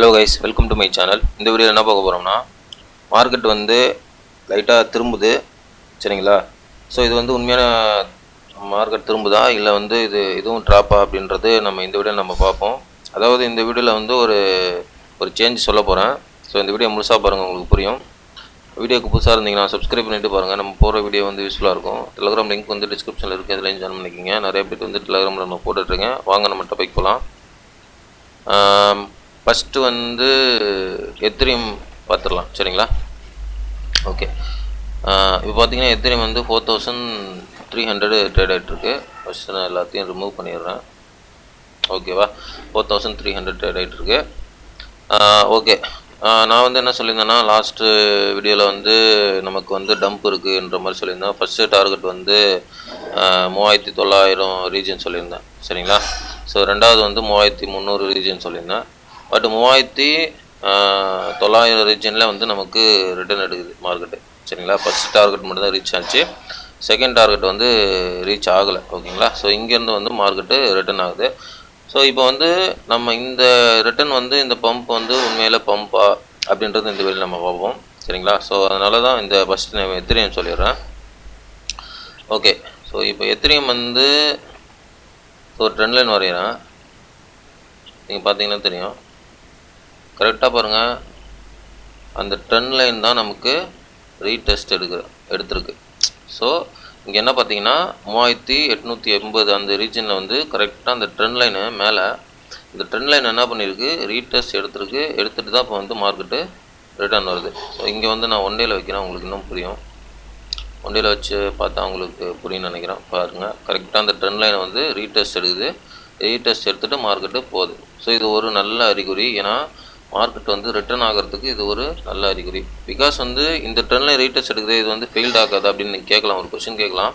Hello guys, welcome to my channel. இந்த வீடியோவில் என்ன பார்க்க போகிறோம்னா, மார்க்கெட் வந்து லைட்டாக திரும்புது சரிங்களா. ஸோ இது வந்து உண்மையான மார்க்கெட் திரும்புதா இல்லை வந்து இதுவும் ட்ராப்பா அப்படின்றது நம்ம இந்த வீடியோவில் நம்ம பார்ப்போம். அதாவது இந்த வீடியோவில் வந்து ஒரு சேஞ்ச் சொல்ல போகிறேன். ஸோ இந்த வீடியோ முழுசாக பாருங்கள், உங்களுக்கு புரியும். வீடியோக்கு புதுசாக இருந்தீங்கன்னா சப்ஸ்கிரைப் பண்ணிவிட்டு பாருங்கள். நம்ம போகிற வீடியோ வந்து யூஸ்ஃபுல்லாக இருக்கும். டெலிகிராம் லிங்க் வந்து டிஸ்கிரிப்ஷனில் இருக்குது, அதில் ஜாயின் பண்ணிக்கிங்க. நிறைய பேர் வந்து டெலிகிராமில் நம்ம போட்டுட்ருக்கேன். வாங்க நம்ம டாபிக் போகலாம். ஃபஸ்ட்டு வந்து எத்திரியம் பார்த்துடலாம் சரிங்களா. ஓகே, இப்போ பார்த்தீங்கன்னா எத்திரியம் வந்து 4300 ட்ரேட் ஆகிட்டுருக்கு. ஃபஸ்ட்டு நான் எல்லாத்தையும் ரிமூவ் பண்ணிடுறேன். ஓகேவா, 4300 ட்ரேட் ஆகிட்டுருக்கு. ஓகே, நான் வந்து என்ன சொல்லியிருந்தேன்னா, லாஸ்ட்டு வீடியோவில் வந்து நமக்கு வந்து டம்ப் இருக்குன்ற மாதிரி சொல்லியிருந்தேன். ஃபஸ்ட்டு டார்கெட் வந்து 3900 ரீஜன் சொல்லியிருந்தேன் சரிங்களா. ஸோ ரெண்டாவது வந்து 3300 ரீஜன் சொல்லியிருந்தேன். பட் 3900 ரீஜனில் வந்து நமக்கு ரிட்டர்ன் எடுக்குது மார்க்கெட்டு சரிங்களா. ஃபஸ்ட் டார்கெட் மட்டும் தான் ரீச் ஆச்சு, செகண்ட் டார்கெட் வந்து ரீச் ஆகலை. ஓகேங்களா. ஸோ இங்கேருந்து வந்து மார்க்கெட்டு ரிட்டர்ன் ஆகுது. ஸோ இப்போ வந்து நம்ம இந்த ரிட்டர்ன் வந்து இந்த பம்ப் வந்து உண்மையில் பம்பா அப்படின்றது இந்த வெளியில் நம்ம பார்ப்போம் சரிங்களா. ஸோ அதனால தான் இந்த ஃபஸ்ட் நான் எத்திரியம் சொல்லிடுறேன். ஓகே, ஸோ இப்போ எத்திரியம் வந்து ஒரு ட்ரெண்ட் லைன் வரைகிறேன். நீங்கள் பார்த்தீங்கன்னா தெரியும், கரெக்டாக பாருங்கள். அந்த ட்ரெண்ட் லைன் தான் நமக்கு ரீடெஸ்ட் எடுத்திருக்கு. ஸோ இங்கே என்ன பார்த்தீங்கன்னா 3880 அந்த ரீஜனில் வந்து கரெக்டாக அந்த ட்ரெண்ட் லைனு மேலே இந்த ட்ரெண்ட் லைன் என்ன பண்ணியிருக்கு, ரீடெஸ்ட் எடுத்துகிட்டு தான் இப்போ வந்து மார்க்கெட்டு ரிட்டர்ன் வருது. ஸோ இங்கே வந்து நான் ஒன் டேயில் வைக்கிறேன், உங்களுக்கு இன்னும் புரியும். ஒன் டேயில் வச்சு பார்த்தா உங்களுக்கு புரியும்னு நினைக்கிறேன். பாருங்கள், கரெக்டாக அந்த ட்ரெண்ட் லைனை வந்து ரீடெஸ்ட் எடுக்குது. ரீடெஸ்ட் எடுத்துகிட்டு மார்க்கெட்டு போகுது. ஸோ இது ஒரு நல்ல அறிகுறி. ஏன்னா மார்க்கெட் வந்து ரிட்டர்ன் ஆகிறதுக்கு இது ஒரு நல்ல அறிகுறி. பிகாஸ் வந்து இந்த ட்ரெண்ட் லைன் ரீடெஸ்ட் எடுக்குது, இது வந்து ஃபெயில்ட் ஆகாது அப்படின்னு நீங்கள் கேட்கலாம், ஒரு கொஸ்டின் கேட்கலாம்.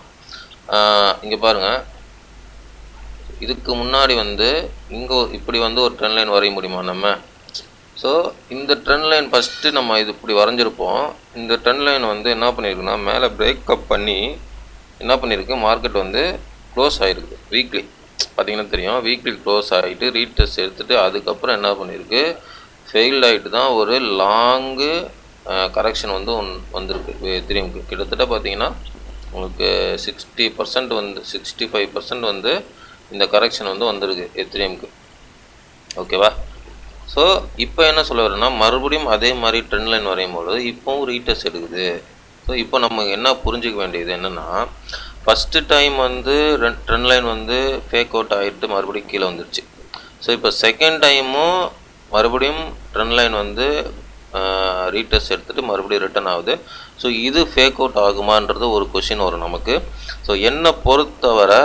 இங்கே பாருங்கள், இதுக்கு முன்னாடி வந்து இங்கே இப்படி வந்து ஒரு ட்ரெண்ட் லைன் வரைய முடியுமா நம்ம? ஸோ இந்த ட்ரெண்ட் லைன் ஃபஸ்ட்டு நம்ம இது இப்படி வரைஞ்சிருப்போம். இந்த ட்ரெண்ட் லைன் வந்து என்ன பண்ணியிருக்குன்னா மேலே பிரேக்கப் பண்ணி என்ன பண்ணியிருக்கு, மார்க்கெட் வந்து க்ளோஸ் ஆகிருக்குது. வீக்லி பார்த்தீங்கன்னா தெரியும், வீக்லி க்ளோஸ் ஆகிட்டு ரீடெஸ்ட் எடுத்துகிட்டு அதுக்கப்புறம் என்ன பண்ணியிருக்கு, ஃபெயில்ட் ஆகிட்டு தான் ஒரு லாங்கு கரெக்ஷன் வந்து வந்திருக்கு எத்திரியமுக்கு. கிட்டத்தட்ட பார்த்தீங்கன்னா உங்களுக்கு 60% வந்து 65% வந்து இந்த கரெக்ஷன் வந்து வந்திருக்கு எத்திரியமுக்கு. ஓகேவா. ஸோ இப்போ என்ன சொல்ல வரேன்னா, மறுபடியும் அதே மாதிரி ட்ரெண்ட் லைன் வரையும் பொழுது இப்போவும் ரீடெஸ்ட் எடுக்குது. ஸோ இப்போ நம்ம என்ன புரிஞ்சிக்க வேண்டியது என்னென்னா, ஃபஸ்ட்டு டைம் வந்து ட்ரெண்ட் லைன் வந்து ஃபேக் அவுட் ஆகிட்டு மறுபடியும் கீழே வந்துடுச்சு. ஸோ இப்போ செகண்ட் டைமும் மறுபடியும் ட்ரெண்ட் லைன் வந்து ரீடெஸ்ட் எடுத்துகிட்டு மறுபடியும் ரிட்டர்ன் ஆகுது. ஸோ இது ஃபேக் அவுட் ஆகுமான்றது ஒரு கொஷின் வரும் நமக்கு. ஸோ என்னை பொறுத்தவரை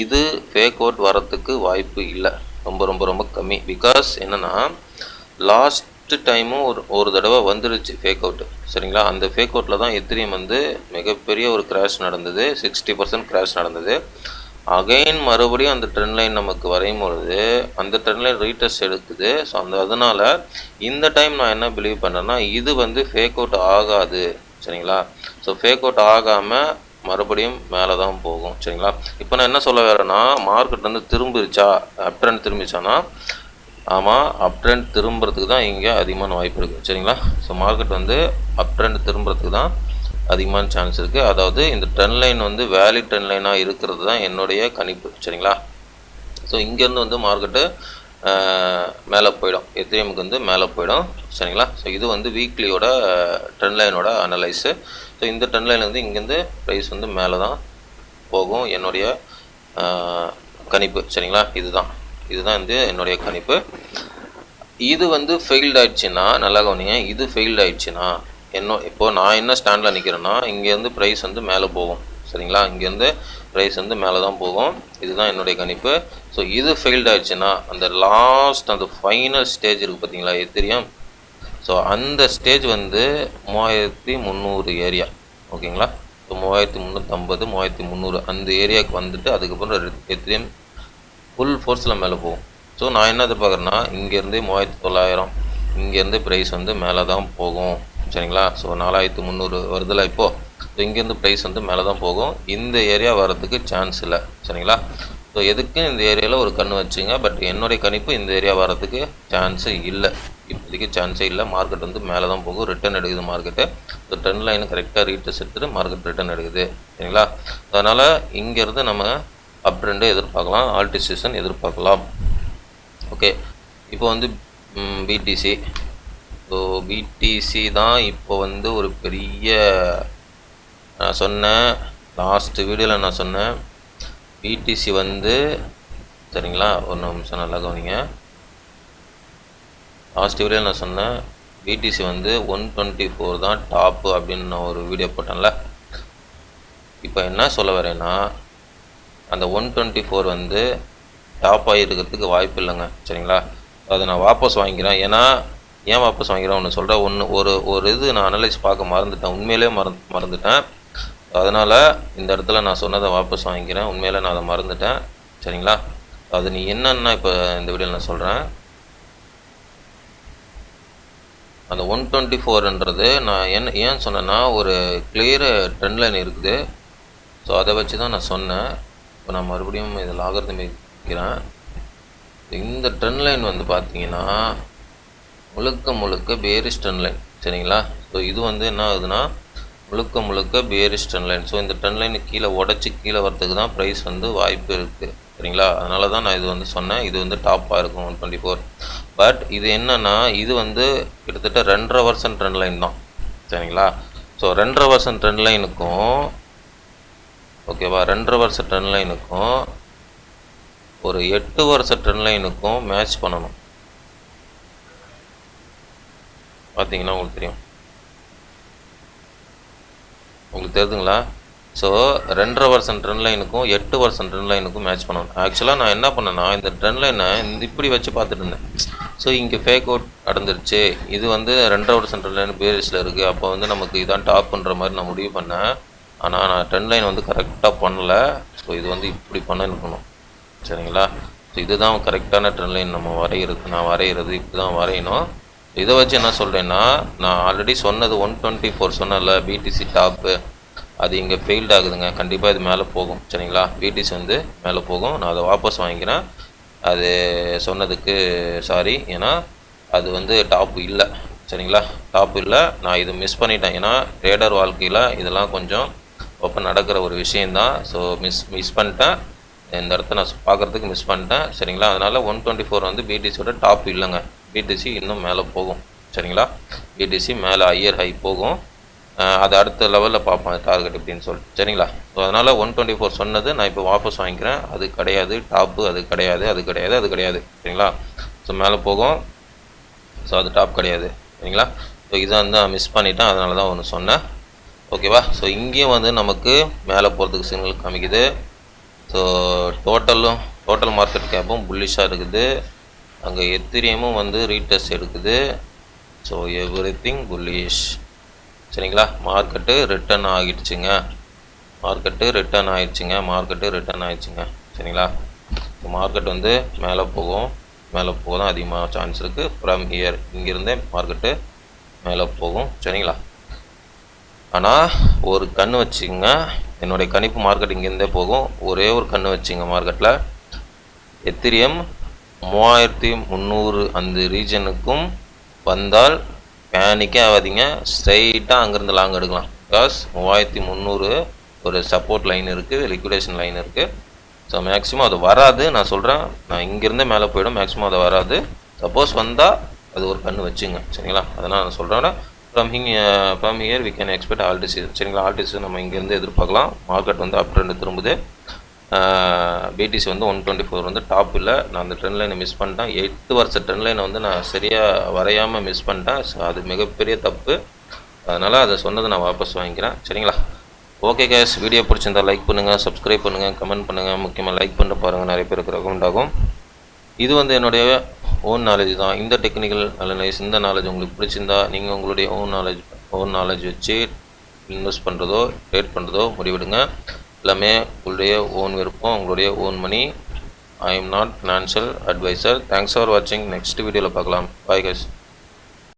இது ஃபேக் அவுட் வரத்துக்கு வாய்ப்பு இல்லை, ரொம்ப ரொம்ப ரொம்ப கம்மி. பிகாஸ் என்னென்னா, லாஸ்ட்டு டைமும் ஒரு தடவை வந்துடுச்சு ஃபேக் அவுட்டு சரிங்களா. அந்த ஃபேக் அவுட்டில் தான் எத்திரியம் வந்து மிகப்பெரிய ஒரு கிராஷ் நடந்தது, 60% கிராஷ் நடந்தது. அகைன் மறுபடியும் அந்த ட்ரெண்ட் லைன் நமக்கு வரையும் பொழுது அந்த ட்ரெண்ட் லைன் ரீடெஸ்ட் எடுக்குது. ஸோ அதனால் இந்த டைம் நான் என்ன பிலீவ் பண்ணுறேன்னா, இது வந்து ஃபேக் அவுட் ஆகாது சரிங்களா. ஸோ ஃபேக் அவுட் ஆகாமல் மறுபடியும் மேலே தான் போகும் சரிங்களா. இப்போ நான் என்ன சொல்ல வரேன்னா, மார்க்கெட் வந்து திரும்பிருச்சா, அப் ட்ரெண்ட் திரும்பிச்சானா? ஆமாம், அப் ட்ரெண்ட் திரும்புறதுக்கு தான் இங்கே அதிகமான வாய்ப்பு இருக்குது சரிங்களா. ஸோ மார்க்கெட் வந்து அப் ட்ரெண்ட் திரும்புறதுக்கு தான் அதிகமான சான்ஸ் இருக்குது. அதாவது இந்த ட்ரெண்ட் லைன் வந்து வேலிட் ட்ரெண்ட் லைனாக இருக்கிறது தான் என்னுடைய கணிப்பு சரிங்களா. ஸோ இங்கேருந்து வந்து மார்க்கெட்டு மேலே போயிடும், எத்திரியமுக்கு வந்து மேலே போயிடும் சரிங்களா. ஸோ இது வந்து வீக்லியோட ட்ரெண்ட் லைனோட அனலைஸு. ஸோ இந்த ட்ரெண்ட் லைன் வந்து இங்கேருந்து ப்ரைஸ் வந்து மேலே தான் போகும், என்னுடைய கணிப்பு சரிங்களா. இதுதான் வந்து என்னுடைய கணிப்பு. இது வந்து ஃபெயில்ட் ஆகிடுச்சுன்னா, நல்லா கவனிங்க, இது ஃபெயில்ட் ஆகிடுச்சுன்னா இப்போது நான் என்ன ஸ்டாண்டில் நிற்கிறேன்னா, இங்கேருந்து ப்ரைஸ் வந்து மேலே போகும் சரிங்களா. இங்கேருந்து ப்ரைஸ் வந்து மேலே தான் போகும், இதுதான் என்னுடைய கணிப்பு. ஸோ இது ஃபெயில்ட் ஆகிடுச்சுன்னா அந்த லாஸ்ட் அந்த ஃபைனல் ஸ்டேஜ் இருக்குது பார்த்தீங்களா எத்திரியம். ஸோ அந்த ஸ்டேஜ் வந்து 3300 ஏரியா. ஓகேங்களா. ஸோ 3350 3300 அந்த ஏரியாவுக்கு வந்துட்டு அதுக்கப்புறம் எத்திரியம் ஃபுல் ஃபோர்ஸில் மேலே போகும். ஸோ நான் என்ன எதிர்பார்க்குறேன்னா, இங்கேருந்து 3900 இங்கேருந்து ப்ரைஸ் வந்து மேலே தான் போகும் சரிங்களா. ஸோ 4300 வருதில்ல இப்போது. ஸோ இங்கேருந்து ப்ரைஸ் வந்து மேலே தான் போகும், இந்த ஏரியா வர்றதுக்கு சான்ஸ் இல்லை சரிங்களா. ஸோ எதுக்கு இந்த ஏரியாவில் ஒரு கன்று வச்சுங்க. பட் என்னுடைய கணிப்பு இந்த ஏரியா வரதுக்கு சான்ஸே இல்லை, இப்போதைக்கு சான்ஸே இல்லை. மார்க்கெட் வந்து மேலே தான் போகும், ரிட்டர்ன் எடுக்குது மார்க்கெட்டு. ஸோ ட்ரெண்ட் லைன் கரெக்டாக ரீட்டர்ஸ் எடுத்துகிட்டு மார்க்கெட் ரிட்டர்ன் எடுக்குது, சரிங்களா. அதனால் இங்கேருந்து நம்ம அப் ட்ரெண்டை எதிர்பார்க்கலாம், ஆல்டிசேஷன் எதிர்பார்க்கலாம். ஓகே, இப்போ வந்து பிடிசி. ஸோ பிடிசி தான் இப்போ வந்து ஒரு பெரிய, நான் சொன்னேன் லாஸ்ட் வீடியோவில் நான் சொன்னேன் பிடிசி வந்து, சரிங்களா, ஒரு நிமிஷம் நல்லா கவனிங்க. லாஸ்ட் வீடியோவில் நான் சொன்னேன் பிடிசி வந்து 124 தான் டாப்பு அப்படின்னு நான் ஒரு வீடியோ போட்டேன்ல. இப்போ என்ன சொல்ல வரேன்னா, அந்த 124 வந்து டாப் ஆகிருக்கிறதுக்கு வாய்ப்பு இல்லைங்க, சரிங்களா. அதை நான் வாபஸ் வாங்கிக்கிறேன். ஏன்னா ஏன் வாபஸ் வாங்கிக்கிறேன் ஒன்று சொல்கிறேன். ஒரு இது நான் அனலைஸ் பார்க்க மறந்துட்டேன், உண்மையிலே மறந்துட்டேன். அதனால் இந்த இடத்துல நான் சொன்னதை வாபஸ் வாங்கிக்கிறேன், உண்மையிலே நான் அதை மறந்துட்டேன், சரிங்களா. அது நீ என்னன்னா இப்போ இந்த வீடியோவில் நான் சொல்கிறேன். அந்த 124ன்றது நான் ஏன் சொன்னேன்னா, ஒரு கிளியர் ட்ரெண்ட் லைன் இருக்குது. ஸோ அதை வச்சு தான் நான் சொன்னேன். இப்போ நான் மறுபடியும் இதில் ஆகிறது வைக்கிறேன். இந்த ட்ரெண்ட் லைன் வந்து பார்த்தீங்கன்னா முழுக்க பேரிஷ் ட்ரெண்ட் லைன், சரிங்களா. ஸோ இது வந்து என்ன ஆகுதுன்னா முழுக்க பேரிஷ் ட்ரெண்ட் லைன். ஸோ இந்த ட்ரெண்ட் லைனு கீழே உடச்சி கீழே வரதுக்கு தான் ப்ரைஸ் வந்து வாய்ப்பு இருக்குது, சரிங்களா. அதனால தான் நான் இது வந்து சொன்னேன் இது வந்து டாப்பாக இருக்கும் 124. பட் இது என்னென்னா இது வந்து கிட்டத்தட்ட 2.5% ட்ரெண்ட் லைன் தான், சரிங்களா. ஸோ 2.5% ட்ரெண்ட் லைனுக்கும், ஓகேவா, 2.5% ட்ரெண்ட் லைனுக்கும் ஒரு 8 வருஷ ட்ரெண்ட் லைனுக்கும் மேட்ச் பண்ணணும். பார்த்தீங்கன்னா உங்களுக்கு தெரியும், உங்களுக்கு தெரியுதுங்களா. ஸோ 2.5% ட்ரெண்ட் லைனுக்கும் 8% ட்ரெண்ட் லைனுக்கும் மேட்ச் பண்ணணும். ஆக்சுவலாக நான் என்ன பண்ணேன்னா, இந்த ட்ரெண்ட் லைனை இப்படி வச்சு பார்த்துட்டு இருந்தேன். ஸோ இங்கே ஃபேக் அவுட் நடந்துருச்சு, இது வந்து 2.5% ட்ரெண்ட் லைன் பேரிஸில் இருக்குது, அப்போ வந்து நமக்கு இதான் டாப்புன்ற மாதிரி நான் முடிவு பண்ணேன். ஆனால் நான் ட்ரெண்ட் லைன் வந்து கரெக்டாக பண்ணல. ஸோ இது வந்து இப்படி பண்ணிருக்கணும், சரிங்களா. ஸோ இதுதான் கரெக்டான ட்ரெண்ட் லைன் நம்ம நான் வரைகிறது இப்படி தான் வரையணும். இதை வச்சு என்ன சொல்கிறேன்னா, நான் ஆல்ரெடி சொன்னது 124 சொன்னல பிடிசி டாப்பு, அது இங்கே ஃபெயில்ட் ஆகுதுங்க. கண்டிப்பாக இது மேலே போகும், சரிங்களா. பிடிசி வந்து மேலே போகும், நான் அதை வாபஸ் வாங்கிக்கிறேன். அது சொன்னதுக்கு சாரி, ஏன்னா அது வந்து டாப்பு இல்லை, சரிங்களா. டாப்பு இல்லை, நான் இது மிஸ் பண்ணிட்டேன். ஏன்னா ட்ரேடர் வாழ்க்கையில் இதெல்லாம் கொஞ்சம் அப்போ நடக்கிற ஒரு விஷயந்தான். ஸோ மிஸ் பண்ணிட்டேன், இந்த இடத்த நான் பார்க்குறதுக்கு மிஸ் பண்ணிட்டேன், சரிங்களா. அதனால் 124 வந்து பிடிசியோட டாப் இல்லைங்க. பிடிசி இன்னும் மேலே போகும், சரிங்களா. பிடிசி மேலே ஹையர் ஹை போகும், அது அடுத்த லெவலில் பார்ப்போம் டார்கெட் எப்படின்னு சொல்லிட்டு, சரிங்களா. ஸோ அதனால் 124 சொன்னது நான் இப்போ வாபஸ் வாங்கிக்கிறேன். அது கிடையாது டாப்பு, அது கிடையாது, சரிங்களா. ஸோ மேலே போகும், ஸோ அது டாப் கிடையாது, சரிங்களா. ஸோ இதை வந்து நான் மிஸ் பண்ணிட்டேன், அதனால தான் ஒன்று சொன்னேன், ஓகேவா. ஸோ இங்கேயும் வந்து நமக்கு மேலே போகிறதுக்கு சிக்னல் காமிக்குது. ஸோ டோட்டல் மார்க்கெட் கேப்பும் புல்லிஷாக இருக்குது. அங்கே எத்திரியமும் வந்து ரீடெஸ்ட் எடுக்குது. ஸோ எவ்ரிதிங் புல்லிஷ், சரிங்களா. மார்க்கெட்டு ரிட்டர்ன் ஆகிடுச்சுங்க, சரிங்களா. மார்க்கெட் வந்து மேலே போகும் தான் அதிகமாக சான்ஸ் இருக்குது. ஃப்ரம் இயர் இங்கிருந்தே மார்க்கெட்டு மேலே போகும், சரிங்களா. ஆனால் ஒரு கண் வச்சுங்க, என்னுடைய கணிப்பு மார்க்கெட் இங்கேருந்தே போகும். ஒரே ஒரு கண் வச்சுங்க மார்க்கெட்டில், எத்திரியம் 3300 அந்த ரீஜனுக்கும் வந்தால் பேனிக்கே ஆகாதீங்க, ஸ்ட்ரைட்டாக அங்கேருந்து லாங் எடுக்கலாம். பிகாஸ் 3300 ஒரு சப்போர்ட் லைன் இருக்குது, லிக்விடேஷன் லைன் இருக்குது. ஸோ மேக்ஸிமம் அது வராது, நான் சொல்கிறேன், நான் இங்கேருந்தே மேலே போயிடும், மேக்ஸிமம் அது வராது. சப்போஸ் வந்தால் அது ஒரு கண் வச்சுங்க, சரிங்களா. அதனால் நான் சொல்கிறேன், from here we can expect all decision, சரிங்களா. ஆல் டிசிஷன் நம்ம இங்கேருந்து எதிர்பார்க்கலாம். மார்க்கெட் வந்து அப் ட்ரெண்ட் திரும்புது. பிடிசி வந்து 124 வந்து டாப் இல்லை, நான் அந்த ட்ரெண்ட் லைனை மிஸ் பண்ணிட்டேன். 8 வருஷ ட்ரெண்ட் லைனை வந்து நான் சரியாக வரையாமல் மிஸ் பண்ணிட்டேன். ஸோ அது மிகப்பெரிய தப்பு, அதனால் அதை சொன்னதை நான் வாபஸ் வாங்கிக்கிறேன், சரிங்களா. ஓகே கேஸ், வீடியோ பிடிச்சிருந்தால் லைக் பண்ணுங்கள், சப்ஸ்கிரைப் பண்ணுங்கள், கமெண்ட் பண்ணுங்கள். முக்கியமாக லைக் பண்ண பாருங்கள், நிறைய பேருக்கு ரெக்கமெண்ட் ஆகும். இது வந்து என்னுடைய ஓன் நாலேஜ் தான். இந்த டெக்னிக்கல் அனலைஸ், இந்த நாலேஜ் உங்களுக்கு பிடிச்சிருந்தா நீங்கள் உங்களுடைய ஓன் நாலேஜ் வச்சு இன்வெஸ்ட் பண்ணுறதோ ட்ரேட் பண்ணுறதோ முடிவிடுங்க. எல்லாமே உங்களுடைய ஓன் விருப்பம், உங்களுடைய own money. I am not financial advisor. Thanks for வாட்சிங். நெக்ஸ்ட் வீடியோவில் பார்க்கலாம். Bye guys.